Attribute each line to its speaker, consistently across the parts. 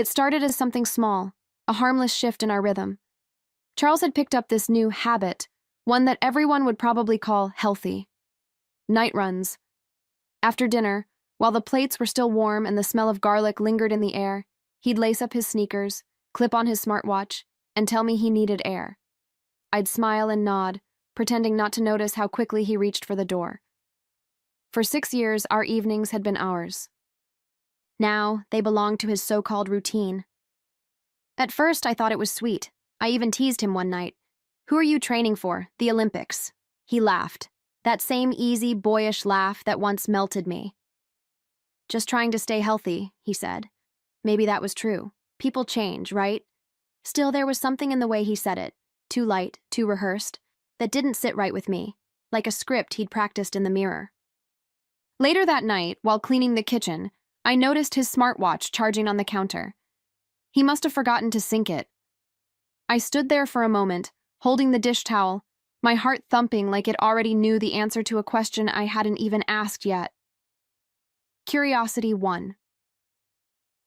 Speaker 1: It started as something small, a harmless shift in our rhythm. Charles had picked up this new habit, one that everyone would probably call healthy. Night runs. After dinner, while the plates were still warm and the smell of garlic lingered in the air, he'd lace up his sneakers, clip on his smartwatch, and tell me he needed air. I'd smile and nod, pretending not to notice how quickly he reached for the door. For 6 years, our evenings had been ours. Now, they belonged to his so-called routine. At first, I thought it was sweet. I even teased him one night. "Who are you training for? The Olympics?" He laughed. That same easy, boyish laugh that once melted me. "Just trying to stay healthy," he said. Maybe that was true. People change, right? Still, there was something in the way he said it, too light, too rehearsed, that didn't sit right with me, like a script he'd practiced in the mirror. Later that night, while cleaning the kitchen, I noticed his smartwatch charging on the counter. He must have forgotten to sync it. I stood there for a moment, holding the dish towel, my heart thumping like it already knew the answer to a question I hadn't even asked yet. Curiosity won.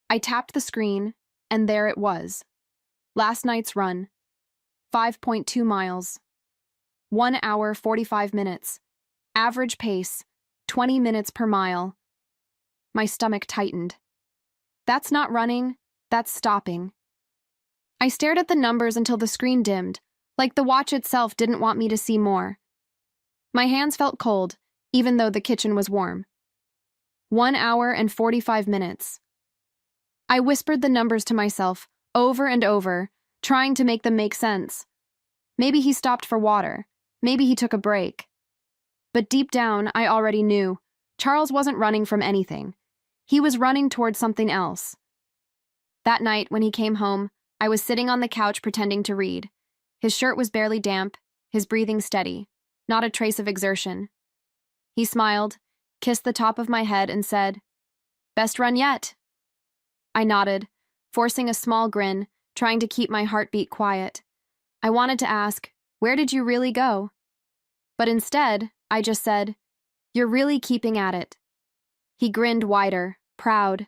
Speaker 1: I tapped the screen, and there it was. Last night's run. 5.2 miles. 1 hour, 45 minutes. Average pace, 20 minutes per mile. My stomach tightened. That's not running, that's stopping. I stared at the numbers until the screen dimmed, like the watch itself didn't want me to see more. My hands felt cold, even though the kitchen was warm. 1 hour and 45 minutes. I whispered the numbers to myself, over and over, trying to make them make sense. Maybe he stopped for water. Maybe he took a break. But deep down, I already knew. Charles wasn't running from anything. He was running towards something else. That night, when he came home, I was sitting on the couch pretending to read. His shirt was barely damp, his breathing steady, not a trace of exertion. He smiled, kissed the top of my head, and said, "Best run yet." I nodded, forcing a small grin, trying to keep my heartbeat quiet. I wanted to ask, "Where did you really go?" But instead, I just said, "You're really keeping at it." He grinned wider, proud.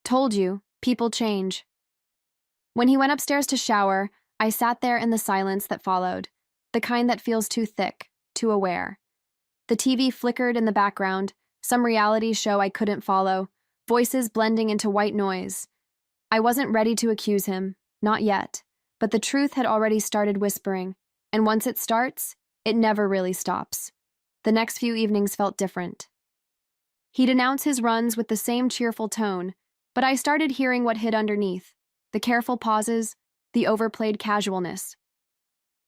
Speaker 1: "Told you, people change." When he went upstairs to shower, I sat there in the silence that followed, the kind that feels too thick, too aware. The TV flickered in the background, some reality show I couldn't follow, voices blending into white noise. I wasn't ready to accuse him, not yet, but the truth had already started whispering, and once it starts, it never really stops. The next few evenings felt different. He'd announce his runs with the same cheerful tone, but I started hearing what hid underneath, the careful pauses, the overplayed casualness.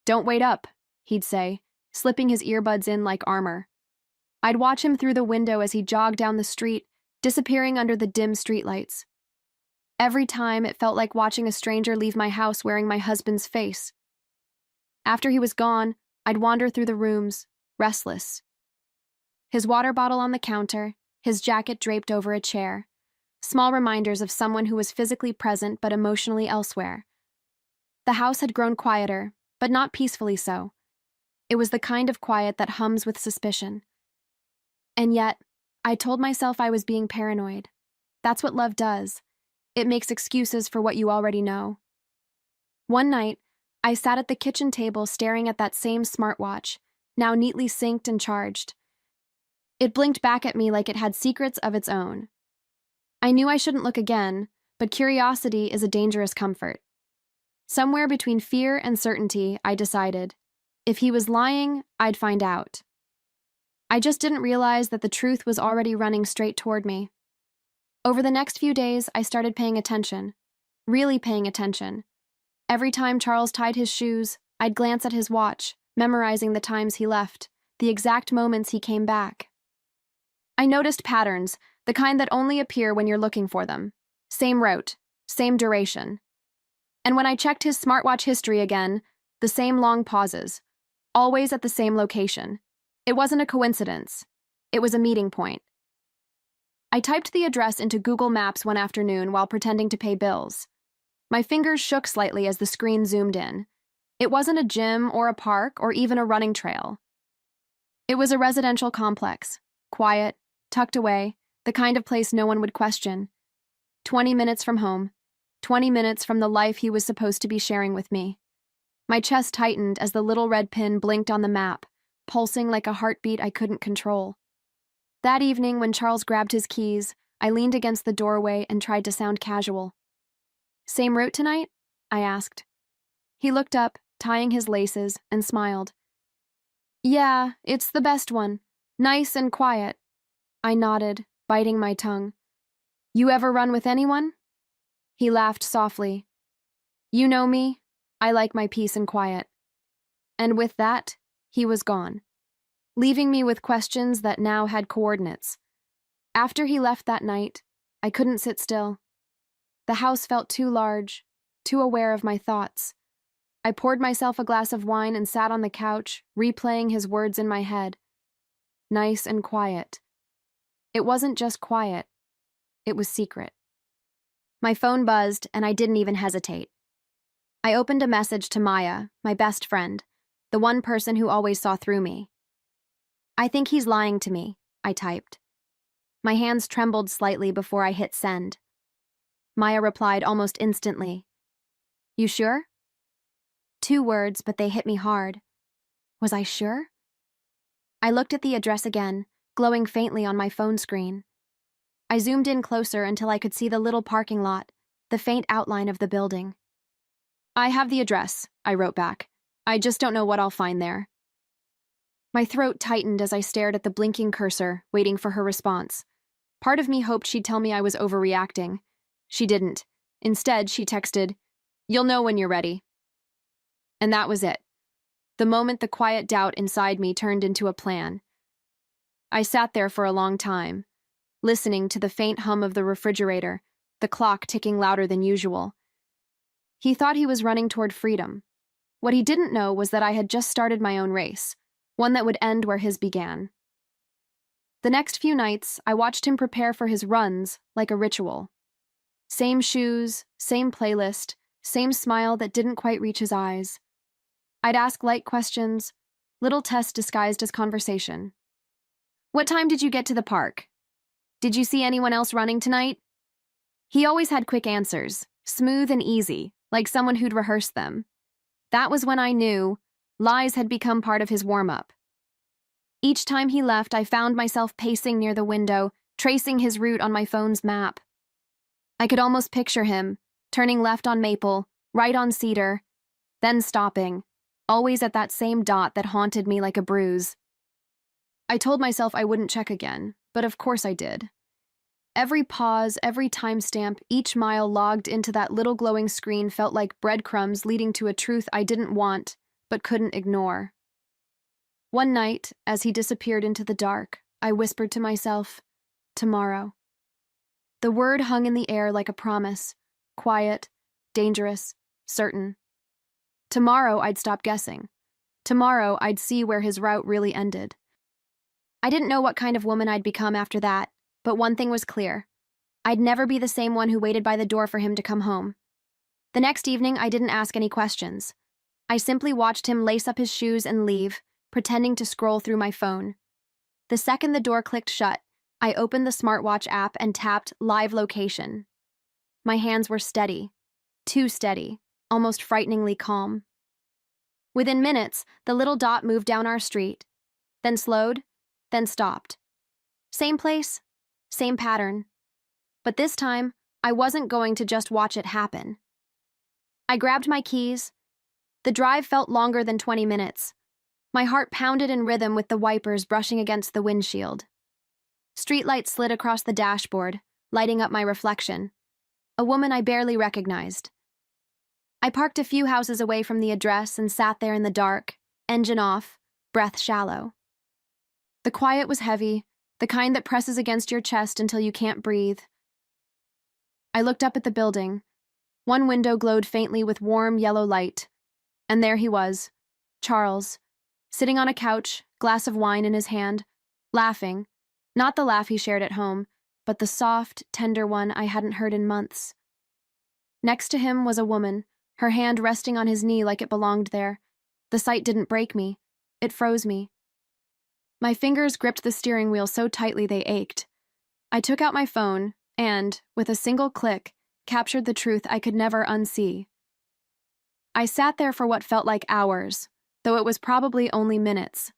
Speaker 1: "Don't wait up," he'd say, slipping his earbuds in like armor. I'd watch him through the window as he jogged down the street, disappearing under the dim streetlights. Every time, it felt like watching a stranger leave my house wearing my husband's face. After he was gone, I'd wander through the rooms, restless. His water bottle on the counter, his jacket draped over a chair. Small reminders of someone who was physically present but emotionally elsewhere. The house had grown quieter, but not peacefully so. It was the kind of quiet that hums with suspicion. And yet, I told myself I was being paranoid. That's what love does. It makes excuses for what you already know. One night, I sat at the kitchen table staring at that same smartwatch, now neatly synced and charged. It blinked back at me like it had secrets of its own. I knew I shouldn't look again, but curiosity is a dangerous comfort. Somewhere between fear and certainty, I decided, if he was lying, I'd find out. I just didn't realize that the truth was already running straight toward me. Over the next few days, I started paying attention, really paying attention. Every time Charles tied his shoes, I'd glance at his watch, memorizing the times he left, the exact moments he came back. I noticed patterns, the kind that only appear when you're looking for them. Same route, same duration. And when I checked his smartwatch history again, the same long pauses, always at the same location. It wasn't a coincidence. It was a meeting point. I typed the address into Google Maps one afternoon while pretending to pay bills. My fingers shook slightly as the screen zoomed in. It wasn't a gym or a park or even a running trail. It was a residential complex, quiet, tucked away, the kind of place no one would question. 20 minutes from home, 20 minutes from the life he was supposed to be sharing with me. My chest tightened as the little red pin blinked on the map, pulsing like a heartbeat I couldn't control. That evening, when Charles grabbed his keys, I leaned against the doorway and tried to sound casual. "Same route tonight?" I asked. He looked up, tying his laces, and smiled. "Yeah, it's the best one. Nice and quiet." I nodded, biting my tongue. "You ever run with anyone?" He laughed softly. "You know me. I like my peace and quiet." And with that, he was gone, leaving me with questions that now had coordinates. After he left that night, I couldn't sit still. The house felt too large, too aware of my thoughts. I poured myself a glass of wine and sat on the couch, replaying his words in my head. Nice and quiet. It wasn't just quiet. It was secret. My phone buzzed, and I didn't even hesitate. I opened a message to Maya, my best friend, the one person who always saw through me. "I think he's lying to me," I typed. My hands trembled slightly before I hit send. Maya replied almost instantly. "You sure?" 2 words, but they hit me hard. Was I sure? I looked at the address again, glowing faintly on my phone screen. I zoomed in closer until I could see the little parking lot, the faint outline of the building. "I have the address," I wrote back. "I just don't know what I'll find there." My throat tightened as I stared at the blinking cursor, waiting for her response. Part of me hoped she'd tell me I was overreacting. She didn't. Instead, she texted, "You'll know when you're ready." And that was it. The moment the quiet doubt inside me turned into a plan. I sat there for a long time, listening to the faint hum of the refrigerator, the clock ticking louder than usual. He thought he was running toward freedom. What he didn't know was that I had just started my own race, one that would end where his began. The next few nights, I watched him prepare for his runs like a ritual. Same shoes, same playlist, same smile that didn't quite reach his eyes. I'd ask light questions, little tests disguised as conversation. "What time did you get to the park? Did you see anyone else running tonight?" He always had quick answers, smooth and easy, like someone who'd rehearsed them. That was when I knew lies had become part of his warm-up. Each time he left, I found myself pacing near the window, tracing his route on my phone's map. I could almost picture him, turning left on Maple, right on Cedar, then stopping, always at that same dot that haunted me like a bruise. I told myself I wouldn't check again, but of course I did. Every pause, every timestamp, each mile logged into that little glowing screen felt like breadcrumbs leading to a truth I didn't want, but couldn't ignore. One night, as he disappeared into the dark, I whispered to myself, "Tomorrow." The word hung in the air like a promise, quiet, dangerous, certain. Tomorrow I'd stop guessing. Tomorrow I'd see where his route really ended. I didn't know what kind of woman I'd become after that, but one thing was clear. I'd never be the same one who waited by the door for him to come home. The next evening, I didn't ask any questions. I simply watched him lace up his shoes and leave, pretending to scroll through my phone. The second the door clicked shut, I opened the Smartwatch app and tapped Live Location. My hands were steady, too steady, almost frighteningly calm. Within minutes, the little dot moved down our street, then slowed, then stopped. Same place, same pattern. But this time, I wasn't going to just watch it happen. I grabbed my keys. The drive felt longer than 20 minutes. My heart pounded in rhythm with the wipers brushing against the windshield. Streetlights slid across the dashboard, lighting up my reflection. A woman I barely recognized. I parked a few houses away from the address and sat there in the dark, engine off, breath shallow. The quiet was heavy, the kind that presses against your chest until you can't breathe. I looked up at the building. One window glowed faintly with warm yellow light. And there he was, Charles, sitting on a couch, glass of wine in his hand, laughing. Not the laugh he shared at home, but the soft, tender one I hadn't heard in months. Next to him was a woman, her hand resting on his knee like it belonged there. The sight didn't break me. It froze me. My fingers gripped the steering wheel so tightly they ached. I took out my phone and, with a single click, captured the truth I could never unsee. I sat there for what felt like hours, though it was probably only minutes.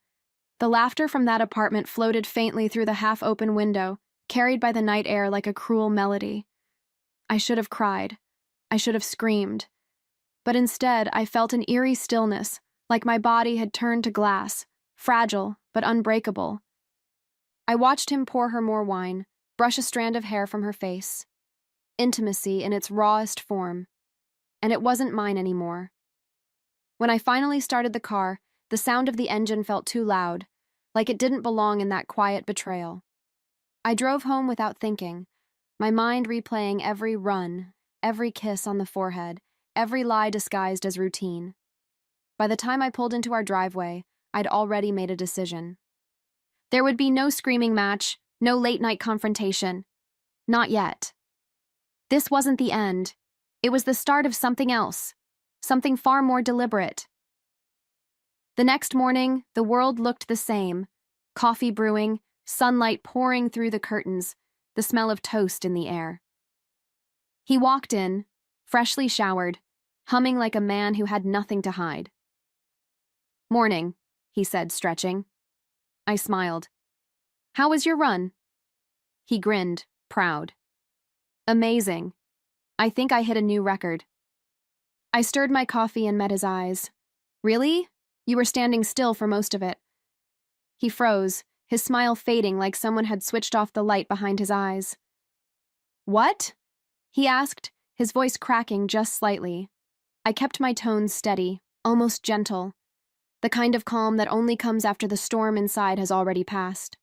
Speaker 1: The laughter from that apartment floated faintly through the half-open window, carried by the night air like a cruel melody. I should have cried. I should have screamed. But instead, I felt an eerie stillness, like my body had turned to glass, fragile but unbreakable. I watched him pour her more wine, brush a strand of hair from her face. Intimacy in its rawest form. And it wasn't mine anymore. When I finally started the car, the sound of the engine felt too loud, like it didn't belong in that quiet betrayal. I drove home without thinking, my mind replaying every run, every kiss on the forehead, every lie disguised as routine. By the time I pulled into our driveway, I'd already made a decision. There would be no screaming match, no late-night confrontation. Not yet. This wasn't the end. It was the start of something else, something far more deliberate. The next morning, the world looked the same. Coffee brewing, sunlight pouring through the curtains, the smell of toast in the air. He walked in, freshly showered, humming like a man who had nothing to hide. "Morning," he said, stretching. I smiled. "How was your run?" He grinned, proud. "Amazing. I think I hit a new record." I stirred my coffee and met his eyes. "Really? You were standing still for most of it." He froze, his smile fading like someone had switched off the light behind his eyes. "What?" he asked, his voice cracking just slightly. I kept my tone steady, almost gentle, the kind of calm that only comes after the storm inside has already passed.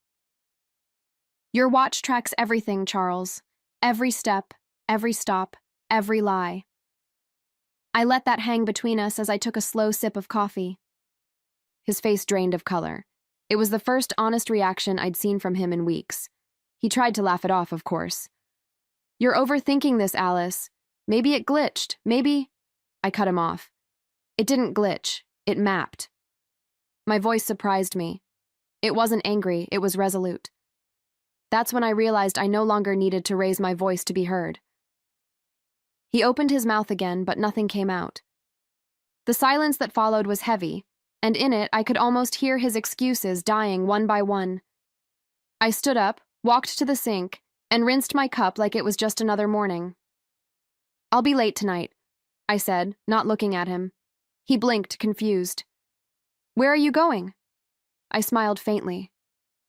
Speaker 1: "Your watch tracks everything, Charles. Every step, every stop, every lie." I let that hang between us as I took a slow sip of coffee. His face drained of color. It was the first honest reaction I'd seen from him in weeks. He tried to laugh it off, of course. "You're overthinking this, Alice. Maybe it glitched, maybe—" I cut him off. It didn't glitch. It mapped. My voice surprised me. It wasn't angry, it was resolute. That's when I realized I no longer needed to raise my voice to be heard. He opened his mouth again, but nothing came out. The silence that followed was heavy, and in it I could almost hear his excuses dying one by one. I stood up, walked to the sink, and rinsed my cup like it was just another morning. "I'll be late tonight," I said, not looking at him. He blinked, confused. "Where are you going?" I smiled faintly.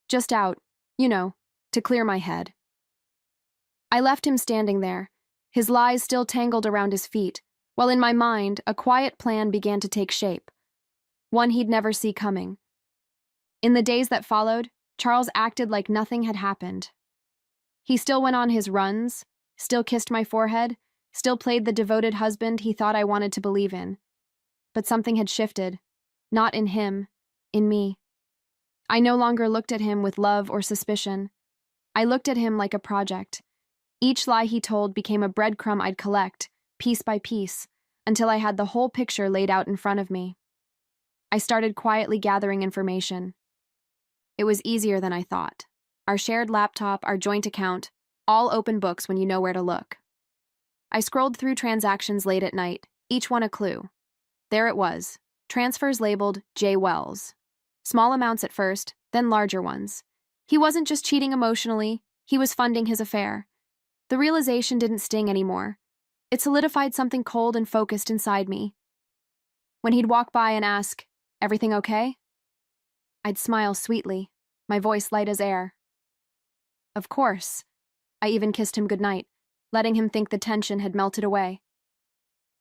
Speaker 1: "Just out, you know, to clear my head." I left him standing there, his lies still tangled around his feet, while in my mind a quiet plan began to take shape, one he'd never see coming. In the days that followed, Charles acted like nothing had happened. He still went on his runs, still kissed my forehead, still played the devoted husband he thought I wanted to believe in. But something had shifted, not in him, in me. I no longer looked at him with love or suspicion. I looked at him like a project. Each lie he told became a breadcrumb I'd collect, piece by piece, until I had the whole picture laid out in front of me. I started quietly gathering information. It was easier than I thought. Our shared laptop, our joint account, all open books when you know where to look. I scrolled through transactions late at night, each one a clue. There it was, transfers labeled J. Wells. Small amounts at first, then larger ones. He wasn't just cheating emotionally, he was funding his affair. The realization didn't sting anymore. It solidified something cold and focused inside me. When he'd walk by and ask, "Everything okay?" I'd smile sweetly, my voice light as air. Of course. I even kissed him goodnight, letting him think the tension had melted away.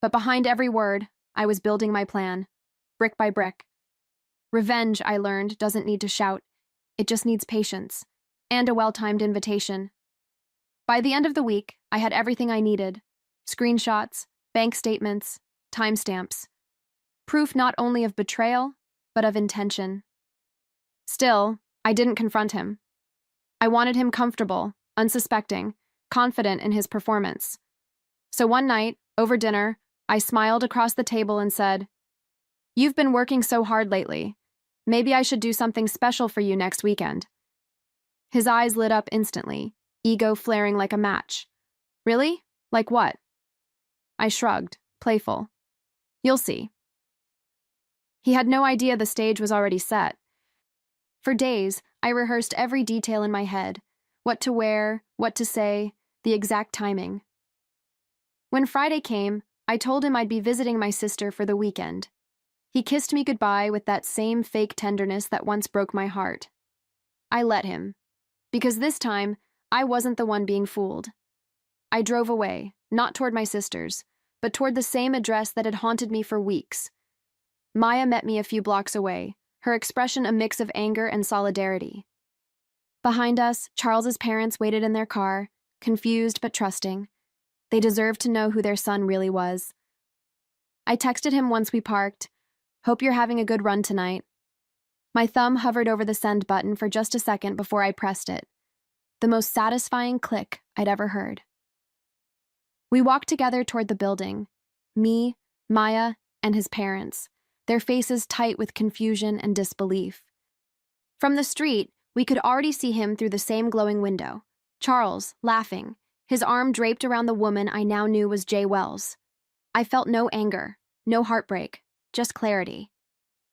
Speaker 1: But behind every word, I was building my plan, brick by brick. Revenge, I learned, doesn't need to shout. It just needs patience, and a well-timed invitation. By the end of the week, I had everything I needed. Screenshots, bank statements, timestamps. Proof not only of betrayal, but of intention. Still, I didn't confront him. I wanted him comfortable, unsuspecting, confident in his performance. So one night, over dinner, I smiled across the table and said, "You've been working so hard lately. Maybe I should do something special for you next weekend." His eyes lit up instantly, ego flaring like a match. "Really? Like what? I shrugged, playful. You'll see. He had no idea the stage was already set. For days, I rehearsed every detail in my head: what to wear, what to say, the exact timing. When Friday came, I told him I'd be visiting my sister for the weekend. He kissed me goodbye with that same fake tenderness that once broke my heart. I let him, because this time, I wasn't the one being fooled. I drove away, not toward my sister's, but toward the same address that had haunted me for weeks. Maya met me a few blocks away, her expression a mix of anger and solidarity. Behind us, Charles's parents waited in their car, confused but trusting. They deserved to know who their son really was. I texted him once we parked, "Hope you're having a good run tonight." My thumb hovered over the send button for just a second before I pressed it. The most satisfying click I'd ever heard. We walked together toward the building. Me, Maya, and his parents, their faces tight with confusion and disbelief. From the street, we could already see him through the same glowing window. Charles, laughing, his arm draped around the woman I now knew was Jay Wells. I felt no anger, no heartbreak, just clarity.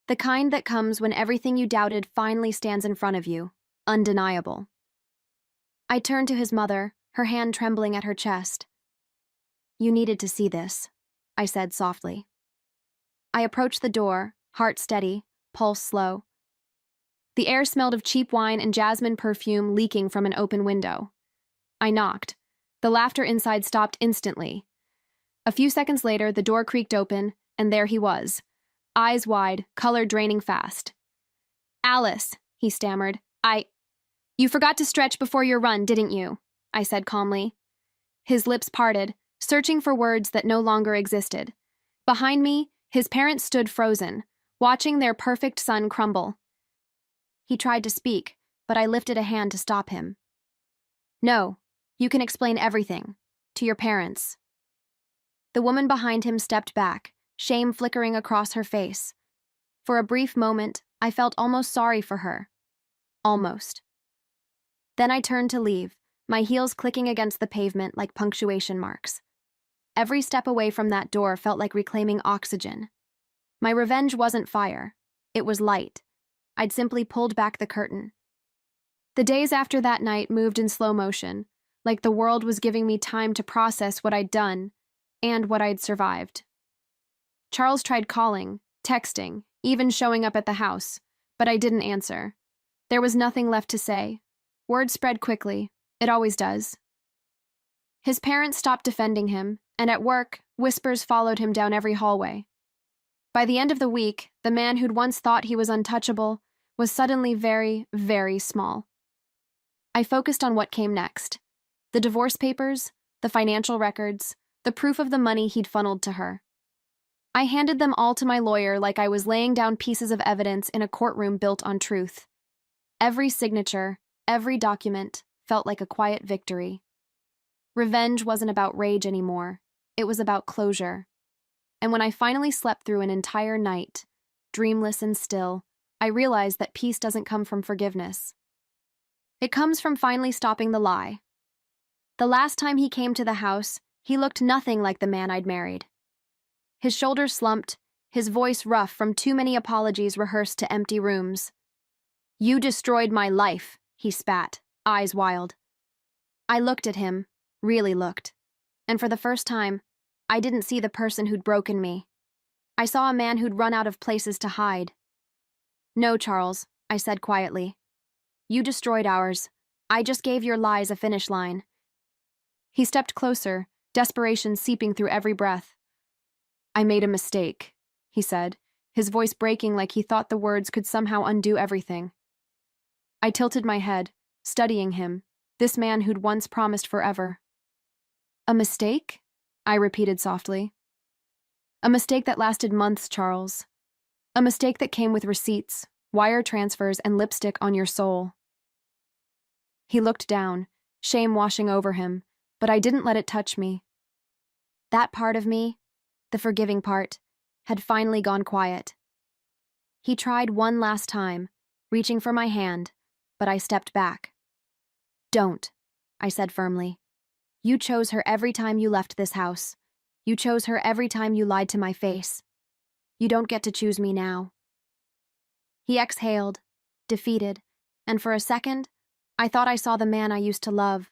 Speaker 1: The kind that comes when everything you doubted finally stands in front of you, undeniable. I turned to his mother, her hand trembling at her chest. "You needed to see this," I said softly. I approached the door, heart steady, pulse slow. The air smelled of cheap wine and jasmine perfume leaking from an open window. I knocked. The laughter inside stopped instantly. A few seconds later, the door creaked open, and there he was, eyes wide, color draining fast. "Alice," he stammered, "You forgot to stretch before your run, didn't you?" I said calmly. His lips parted, searching for words that no longer existed. Behind me, his parents stood frozen, watching their perfect son crumble. He tried to speak, but I lifted a hand to stop him. "No, you can explain everything. To your parents." The woman behind him stepped back, shame flickering across her face. For a brief moment, I felt almost sorry for her. Almost. Then I turned to leave, my heels clicking against the pavement like punctuation marks. Every step away from that door felt like reclaiming oxygen. My revenge wasn't fire. It was light. I'd simply pulled back the curtain. The days after that night moved in slow motion, like the world was giving me time to process what I'd done and what I'd survived. Charles tried calling, texting, even showing up at the house, but I didn't answer. There was nothing left to say. Word spread quickly. It always does. His parents stopped defending him, and at work, whispers followed him down every hallway. By the end of the week, the man who'd once thought he was untouchable was suddenly very, very small. I focused on what came next. The divorce papers, the financial records, the proof of the money he'd funneled to her. I handed them all to my lawyer like I was laying down pieces of evidence in a courtroom built on truth. Every signature, every document, felt like a quiet victory. Revenge wasn't about rage anymore. It was about closure. And when I finally slept through an entire night, dreamless and still, I realized that peace doesn't come from forgiveness. It comes from finally stopping the lie. The last time he came to the house, he looked nothing like the man I'd married. His shoulders slumped, his voice rough from too many apologies rehearsed to empty rooms. "You destroyed my life," he spat, eyes wild. I looked at him, really looked, and for the first time, I didn't see the person who'd broken me. I saw a man who'd run out of places to hide. "No, Charles," I said quietly. "You destroyed ours. I just gave your lies a finish line." He stepped closer, desperation seeping through every breath. "I made a mistake," he said, his voice breaking like he thought the words could somehow undo everything. I tilted my head, studying him, this man who'd once promised forever. "A mistake?" I repeated softly. "A mistake that lasted months, Charles. A mistake that came with receipts, wire transfers, and lipstick on your soul." He looked down, shame washing over him, but I didn't let it touch me. That part of me, the forgiving part, had finally gone quiet. He tried one last time, reaching for my hand, but I stepped back. "Don't," I said firmly. You chose her every time you left this house. You chose her every time you lied to my face. You don't get to choose me now." He exhaled, defeated, and for a second, I thought I saw the man I used to love.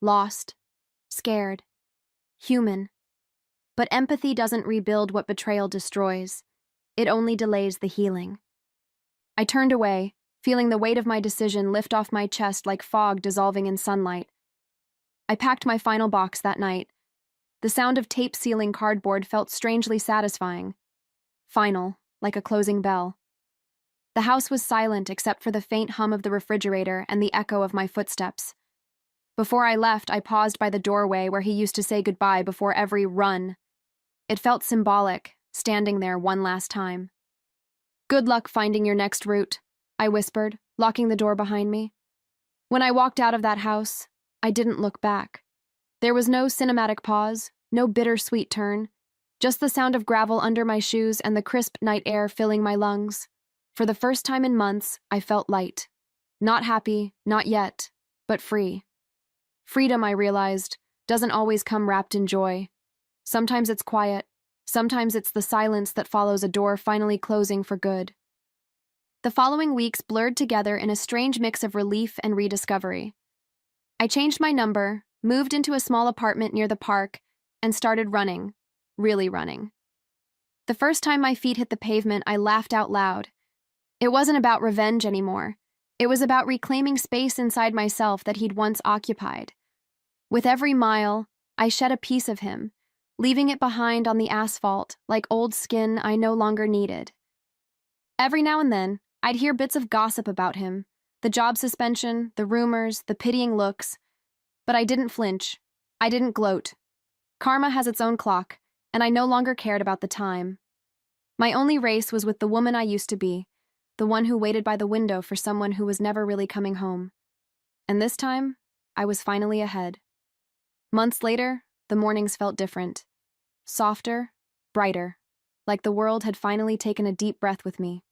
Speaker 1: Lost, scared, human. But empathy doesn't rebuild what betrayal destroys. It only delays the healing. I turned away, feeling the weight of my decision lift off my chest like fog dissolving in sunlight. I packed my final box that night. The sound of tape sealing cardboard felt strangely satisfying. Final, like a closing bell. The house was silent except for the faint hum of the refrigerator and the echo of my footsteps. Before I left, I paused by the doorway where he used to say goodbye before every run. It felt symbolic, standing there one last time. "Good luck finding your next route," I whispered, locking the door behind me. When I walked out of that house, I didn't look back. There was no cinematic pause, no bittersweet turn, just the sound of gravel under my shoes and the crisp night air filling my lungs. For the first time in months, I felt light. Not happy, not yet, but free. Freedom, I realized, doesn't always come wrapped in joy. Sometimes it's quiet. Sometimes it's the silence that follows a door finally closing for good. The following weeks blurred together in a strange mix of relief and rediscovery. I changed my number, moved into a small apartment near the park, and started running. Really running. The first time my feet hit the pavement, I laughed out loud. It wasn't about revenge anymore. It was about reclaiming space inside myself that he'd once occupied. With every mile, I shed a piece of him, leaving it behind on the asphalt like old skin I no longer needed. Every now and then, I'd hear bits of gossip about him, the job suspension, the rumors, the pitying looks, but I didn't flinch. I didn't gloat. Karma has its own clock, and I no longer cared about the time. My only race was with the woman I used to be, the one who waited by the window for someone who was never really coming home. And this time, I was finally ahead. Months later, the mornings felt different. Softer, brighter, like the world had finally taken a deep breath with me.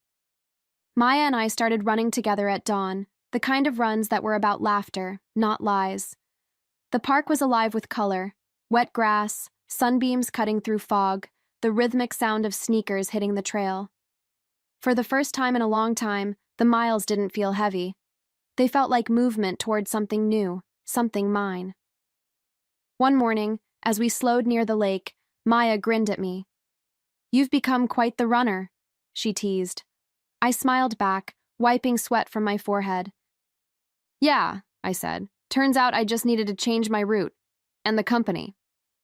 Speaker 1: Maya and I started running together at dawn, the kind of runs that were about laughter, not lies. The park was alive with color, wet grass, sunbeams cutting through fog, the rhythmic sound of sneakers hitting the trail. For the first time in a long time, the miles didn't feel heavy. They felt like movement toward something new, something mine. One morning, as we slowed near the lake, Maya grinned at me. "You've become quite the runner," she teased. I smiled back, wiping sweat from my forehead. "Yeah," I said. "Turns out I just needed to change my route. And the company."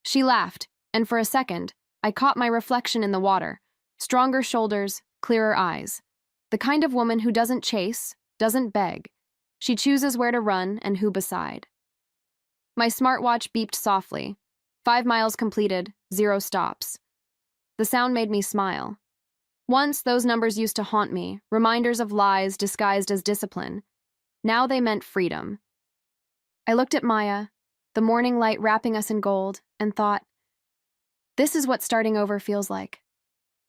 Speaker 1: She laughed, and for a second, I caught my reflection in the water. Stronger shoulders, clearer eyes. The kind of woman who doesn't chase, doesn't beg. She chooses where to run and who beside. My smartwatch beeped softly. 5 miles completed, 0 stops. The sound made me smile. Once, those numbers used to haunt me, reminders of lies disguised as discipline. Now they meant freedom. I looked at Maya, the morning light wrapping us in gold, and thought, this is what starting over feels like.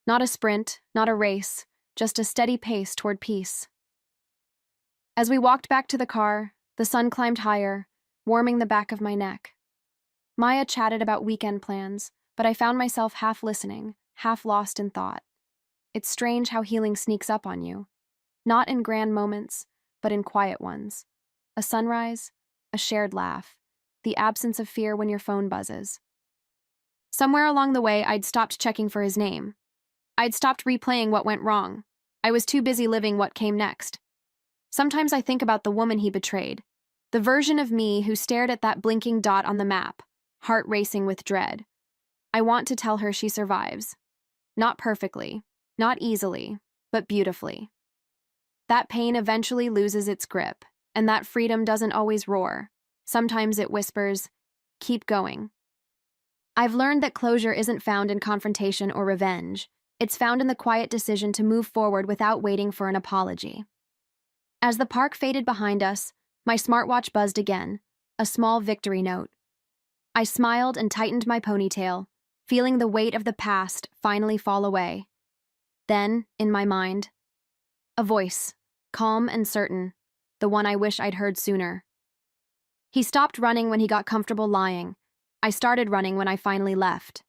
Speaker 1: Not a sprint, not a race, just a steady pace toward peace. As we walked back to the car, the sun climbed higher, warming the back of my neck. Maya chatted about weekend plans, but I found myself half listening, half lost in thought. It's strange how healing sneaks up on you. Not in grand moments, but in quiet ones. A sunrise, a shared laugh, the absence of fear when your phone buzzes. Somewhere along the way, I'd stopped checking for his name. I'd stopped replaying what went wrong. I was too busy living what came next. Sometimes I think about the woman he betrayed, the version of me who stared at that blinking dot on the map, heart racing with dread. I want to tell her she survives. Not perfectly, not easily, but beautifully. That pain eventually loses its grip, and that freedom doesn't always roar. Sometimes it whispers, keep going. I've learned that closure isn't found in confrontation or revenge. It's found in the quiet decision to move forward without waiting for an apology. As the park faded behind us, my smartwatch buzzed again, a small victory note. I smiled and tightened my ponytail, feeling the weight of the past finally fall away. Then, in my mind, a voice, calm and certain, the one I wish I'd heard sooner. He stopped running when he got comfortable lying. I started running when I finally left.